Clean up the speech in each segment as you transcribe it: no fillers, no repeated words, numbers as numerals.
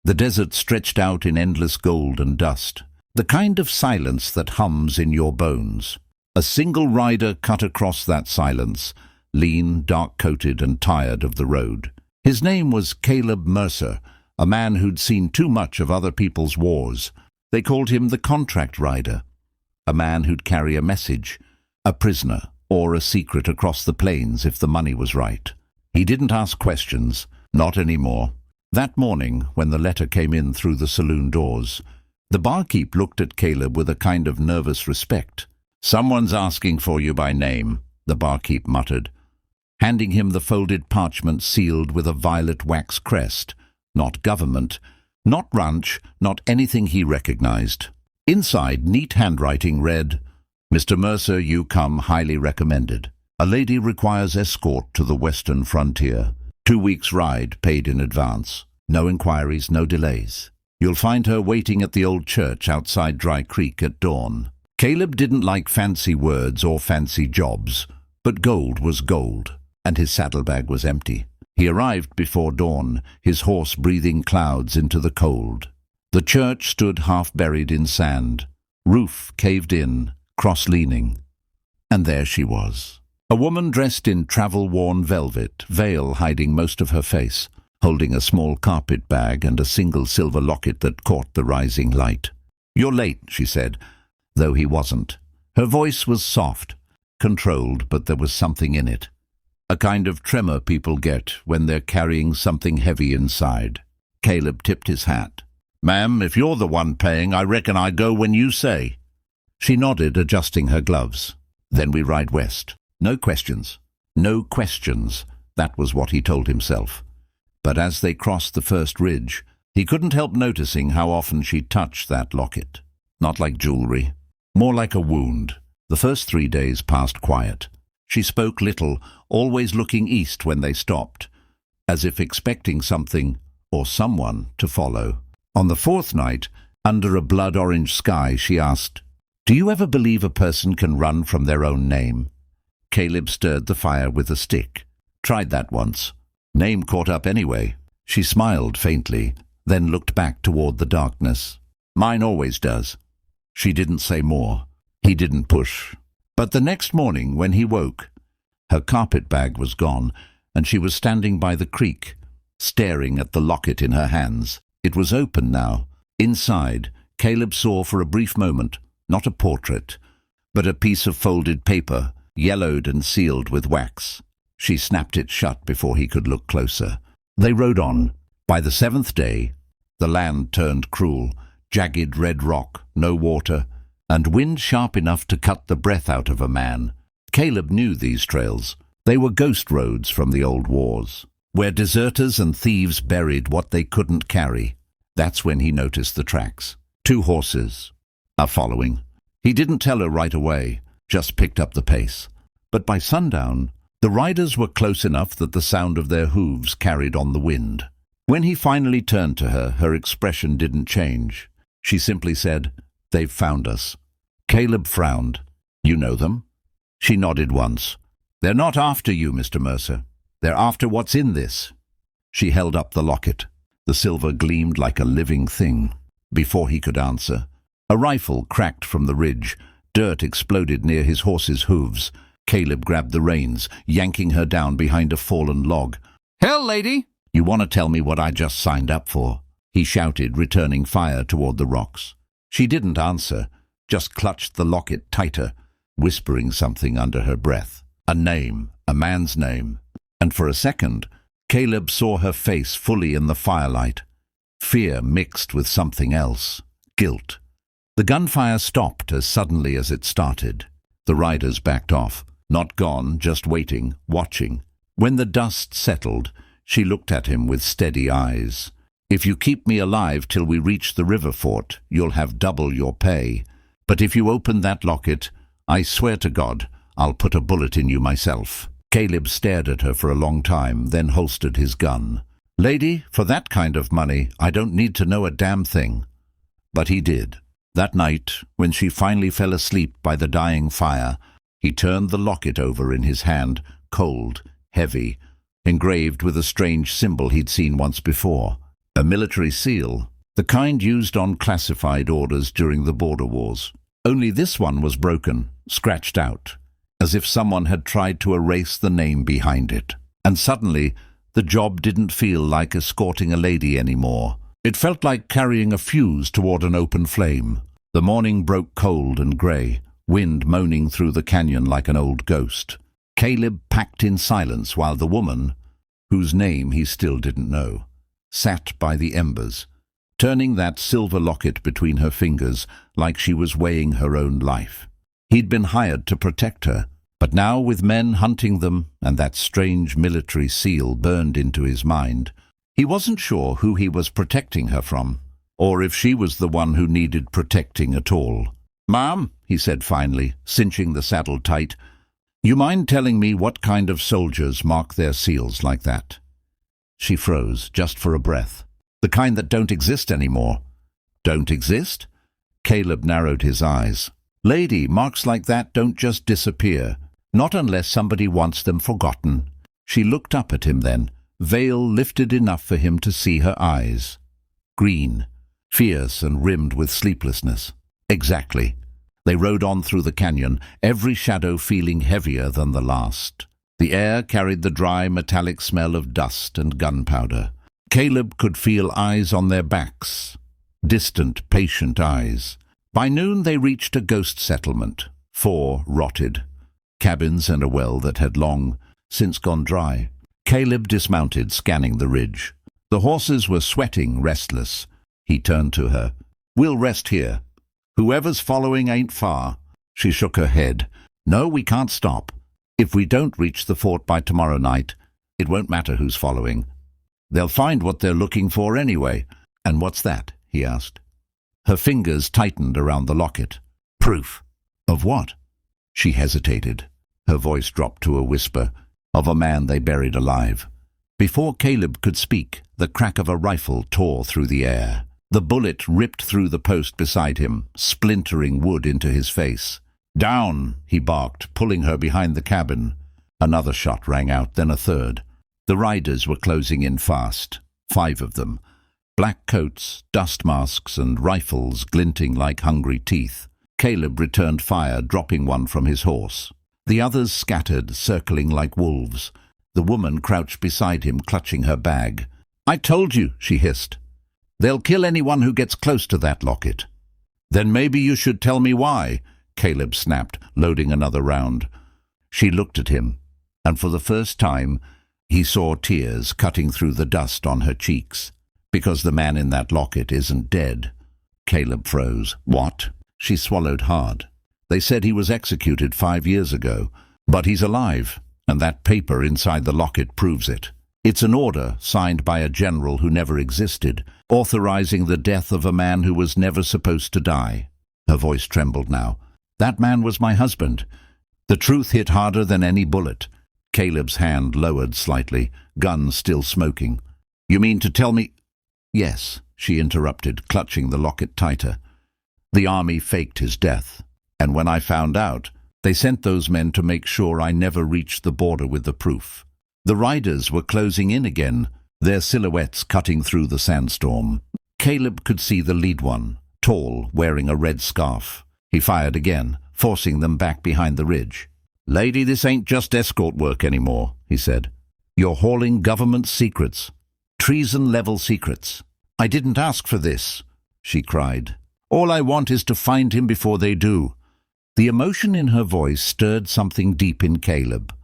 The desert stretched out in endless gold and dust, the kind of silence that hums in your bones. A single rider cut across that silence, lean, dark-coated and tired of the road. His name was Caleb Mercer, a man who'd seen too much of other people's wars. They called him the contract rider, a man who'd carry a message, a prisoner, or a secret across the plains if the money was right. He didn't ask questions, not anymore. That morning, when the letter came in through the saloon doors, the barkeep looked at Caleb with a kind of nervous respect. "Someone's asking for you by name," the barkeep muttered, handing him the folded parchment sealed with a violet wax crest. Not government, not ranch, not anything he recognized. Inside, neat handwriting read, "Mr. Mercer, you come highly recommended. A lady requires escort to the western frontier. 2 weeks' ride paid in advance. No inquiries, no delays. You'll find her waiting at the old church outside Dry Creek at dawn." Caleb didn't like fancy words or fancy jobs, but gold was gold, and his saddlebag was empty. He arrived before dawn, his horse breathing clouds into the cold. The church stood half buried in sand, roof caved in, cross-leaning. And there she was. A woman dressed in travel-worn velvet, veil hiding most of her face, holding a small carpet bag and a single silver locket that caught the rising light. "You're late," she said, though he wasn't. Her voice was soft, controlled, but there was something in it. A kind of tremor people get when they're carrying something heavy inside. Caleb tipped his hat. "Ma'am, if you're the one paying, I reckon I go when you say." She nodded, adjusting her gloves. "Then we ride west. No questions. No questions." That was what he told himself. But as they crossed the first ridge, he couldn't help noticing how often she touched that locket. Not like jewelry, more like a wound. The first 3 days passed quiet. She spoke little, always looking east when they stopped, as if expecting something or someone to follow. On the 4th night, under a blood-orange sky, she asked, "Do you ever believe a person can run from their own name?" Caleb stirred the fire with a stick. "Tried that once. Name caught up anyway." She smiled faintly, then looked back toward the darkness. "Mine always does." She didn't say more. He didn't push. But the next morning, when he woke, her carpet bag was gone, and she was standing by the creek, staring at the locket in her hands. It was open now. Inside, Caleb saw for a brief moment, not a portrait, but a piece of folded paper, yellowed and sealed with wax. She snapped it shut before he could look closer. They rode on. By the 7th day, the land turned cruel, jagged red rock, no water, and wind sharp enough to cut the breath out of a man. Caleb knew these trails. They were ghost roads from the old wars, where deserters and thieves buried what they couldn't carry. That's when he noticed the tracks. 2 horses are following. He didn't tell her right away, just picked up the pace. But by sundown, the riders were close enough that the sound of their hooves carried on the wind. When he finally turned to her, her expression didn't change. She simply said, "They've found us." Caleb frowned. "You know them?" She nodded once. "They're not after you, Mr. Mercer. They're after what's in this." She held up the locket. The silver gleamed like a living thing. Before he could answer, a rifle cracked from the ridge. Dirt exploded near his horse's hooves. Caleb grabbed the reins, yanking her down behind a fallen log. "Hell, lady! You want to tell me what I just signed up for?" he shouted, returning fire toward the rocks. She didn't answer, just clutched the locket tighter, whispering something under her breath. A name, a man's name. And for a second, Caleb saw her face fully in the firelight. Fear mixed with something else. Guilt. The gunfire stopped as suddenly as it started. The riders backed off. Not gone, just waiting, watching. When the dust settled, she looked at him with steady eyes. "If you keep me alive till we reach the river fort, you'll have double your pay. But if you open that locket, I swear to God, I'll put a bullet in you myself." Caleb stared at her for a long time, then holstered his gun. "Lady, for that kind of money, I don't need to know a damn thing." But he did. That night, when she finally fell asleep by the dying fire, he turned the locket over in his hand, cold, heavy, engraved with a strange symbol he'd seen once before. A military seal, the kind used on classified orders during the border wars. Only this one was broken, scratched out, as if someone had tried to erase the name behind it. And suddenly, the job didn't feel like escorting a lady anymore. It felt like carrying a fuse toward an open flame. The morning broke cold and grey, wind moaning through the canyon like an old ghost. Caleb packed in silence while the woman, whose name he still didn't know, sat by the embers, turning that silver locket between her fingers like she was weighing her own life. He'd been hired to protect her, but now with men hunting them and that strange military seal burned into his mind, he wasn't sure who he was protecting her from, or if she was the one who needed protecting at all. "Ma'am," he said finally, cinching the saddle tight, "you mind telling me what kind of soldiers mark their seals like that?" She froze, just for a breath. "The kind that don't exist anymore." "Don't exist?" Caleb narrowed his eyes. "Lady, marks like that don't just disappear, not unless somebody wants them forgotten." She looked up at him then, veil lifted enough for him to see her eyes. Green, fierce and rimmed with sleeplessness. Exactly. They rode on through the canyon, every shadow feeling heavier than the last. The air carried the dry, metallic smell of dust and gunpowder. Caleb could feel eyes on their backs, distant, patient eyes. By noon they reached a ghost settlement, 4 rotted, cabins and a well that had long since gone dry. Caleb dismounted, scanning the ridge. The horses were sweating, restless. He turned to her. "We'll rest here. Whoever's following ain't far." She shook her head. "No, we can't stop. If we don't reach the fort by tomorrow night, it won't matter who's following. They'll find what they're looking for anyway." "And what's that?" he asked. Her fingers tightened around the locket. "Proof." "Of what?" She hesitated. Her voice dropped to a whisper. "Of a man they buried alive." Before Caleb could speak, the crack of a rifle tore through the air. The bullet ripped through the post beside him, splintering wood into his face. "Down!" he barked, pulling her behind the cabin. Another shot rang out, then a third. The riders were closing in fast, 5 of them. Black coats, dust masks, and rifles glinting like hungry teeth. Caleb returned fire, dropping one from his horse. The others scattered, circling like wolves. The woman crouched beside him, clutching her bag. "I told you," she hissed. "They'll kill anyone who gets close to that locket." "Then maybe you should tell me why," Caleb snapped, loading another round. She looked at him, and for the first time he saw tears cutting through the dust on her cheeks. "Because the man in that locket isn't dead." Caleb froze. "What?" She swallowed hard. "They said he was executed 5 years ago, but he's alive, and that paper inside the locket proves it. It's an order signed by a general who never existed, authorizing the death of a man who was never supposed to die." Her voice trembled now. "That man was my husband." The truth hit harder than any bullet. Caleb's hand lowered slightly, gun still smoking. "You mean to tell me—" "Yes," she interrupted, clutching the locket tighter. "The army faked his death, and when I found out, they sent those men to make sure I never reached the border with the proof." The riders were closing in again, their silhouettes cutting through the sandstorm. Caleb could see the lead one, tall, wearing a red scarf. He fired again, forcing them back behind the ridge. "Lady, this ain't just escort work anymore," he said. "You're hauling government secrets, treason-level secrets." "I didn't ask for this," she cried. "All I want is to find him before they do." The emotion in her voice stirred something deep in Caleb.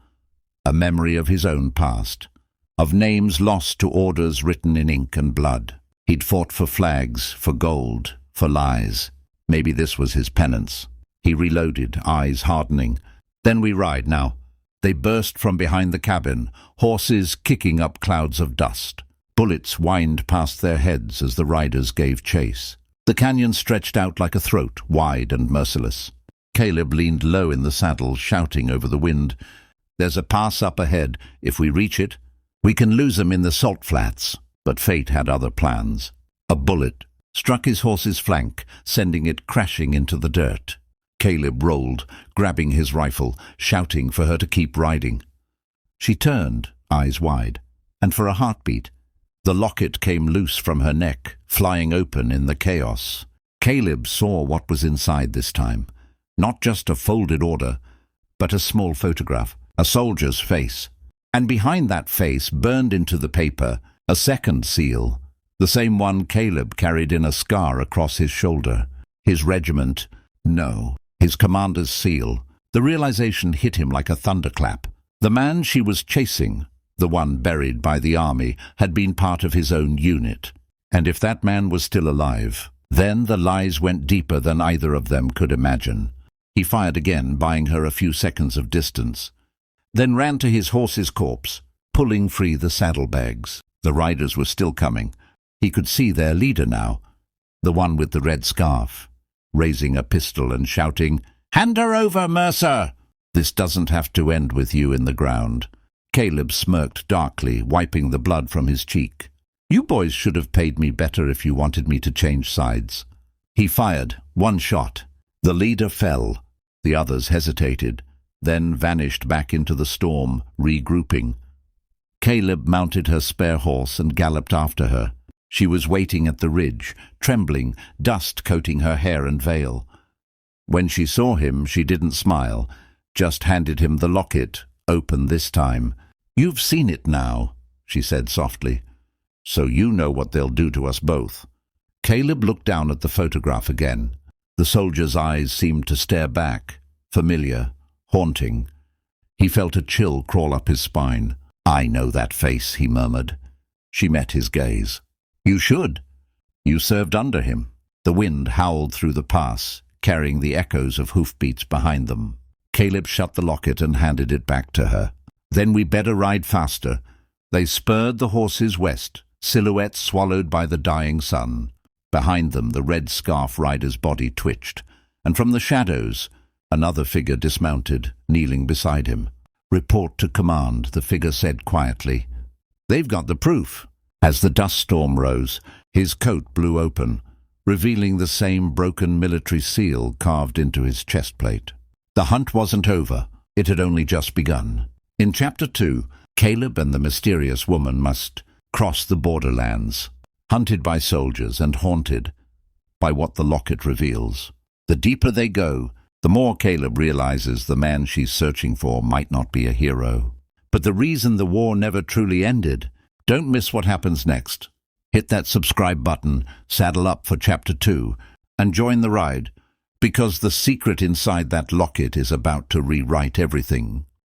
A memory of his own past, of names lost to orders written in ink and blood. He'd fought for flags, for gold, for lies. Maybe this was his penance. He reloaded, eyes hardening. "Then we ride now." They burst from behind the cabin, horses kicking up clouds of dust. Bullets whined past their heads as the riders gave chase. The canyon stretched out like a throat, wide and merciless. Caleb leaned low in the saddle, shouting over the wind. "There's a pass up ahead. If we reach it, we can lose them in the salt flats." But fate had other plans. A bullet struck his horse's flank, sending it crashing into the dirt. Caleb rolled, grabbing his rifle, shouting for her to keep riding. She turned, eyes wide, and for a heartbeat, The locket came loose from her neck, flying open in the chaos. Caleb saw what was inside this time. Not just a folded order, but a small photograph, a soldier's face. And behind that face, burned into the paper, a second seal, the same one Caleb carried in a scar across his shoulder. His regiment, no, his commander's seal. The realization hit him like a thunderclap. The man she was chasing, the one buried by the army, had been part of his own unit. And if that man was still alive, then the lies went deeper than either of them could imagine. He fired again, buying her a few seconds of distance, then ran to his horse's corpse, pulling free the saddlebags. The riders were still coming. He could see their leader now, the one with the red scarf, raising a pistol and shouting, "Hand her over, Mercer! This doesn't have to end with you in the ground." Caleb smirked darkly, wiping the blood from his cheek. "You boys should have paid me better if you wanted me to change sides." He fired, one shot. The leader fell. The others hesitated, then vanished back into the storm, regrouping. Caleb mounted her spare horse and galloped after her. She was waiting at the ridge, trembling, dust coating her hair and veil. When she saw him, she didn't smile, just handed him the locket, open this time. "You've seen it now," she said softly, "so you know what they'll do to us both." Caleb looked down at the photograph again. The soldier's eyes seemed to stare back, familiar, haunting. He felt a chill crawl up his spine. "I know that face," he murmured. She met his gaze. "You should. You served under him." The wind howled through the pass, carrying the echoes of hoofbeats behind them. Caleb shut the locket and handed it back to her. "Then we better ride faster." They spurred the horses west, silhouettes swallowed by the dying sun. Behind them, the red scarf rider's body twitched, and from the shadows, another figure dismounted, kneeling beside him. "Report to command," the figure said quietly. "They've got the proof." As the dust storm rose, his coat blew open, revealing the same broken military seal carved into his chest plate. The hunt wasn't over. It had only just begun. In Chapter 2, Caleb and the mysterious woman must cross the borderlands, hunted by soldiers and haunted by what the locket reveals. The deeper they go, the more Caleb realizes the man she's searching for might not be a hero, but the reason the war never truly ended. Don't miss what happens next. Hit that subscribe button, saddle up for Chapter 2, and join the ride, because the secret inside that locket is about to rewrite everything.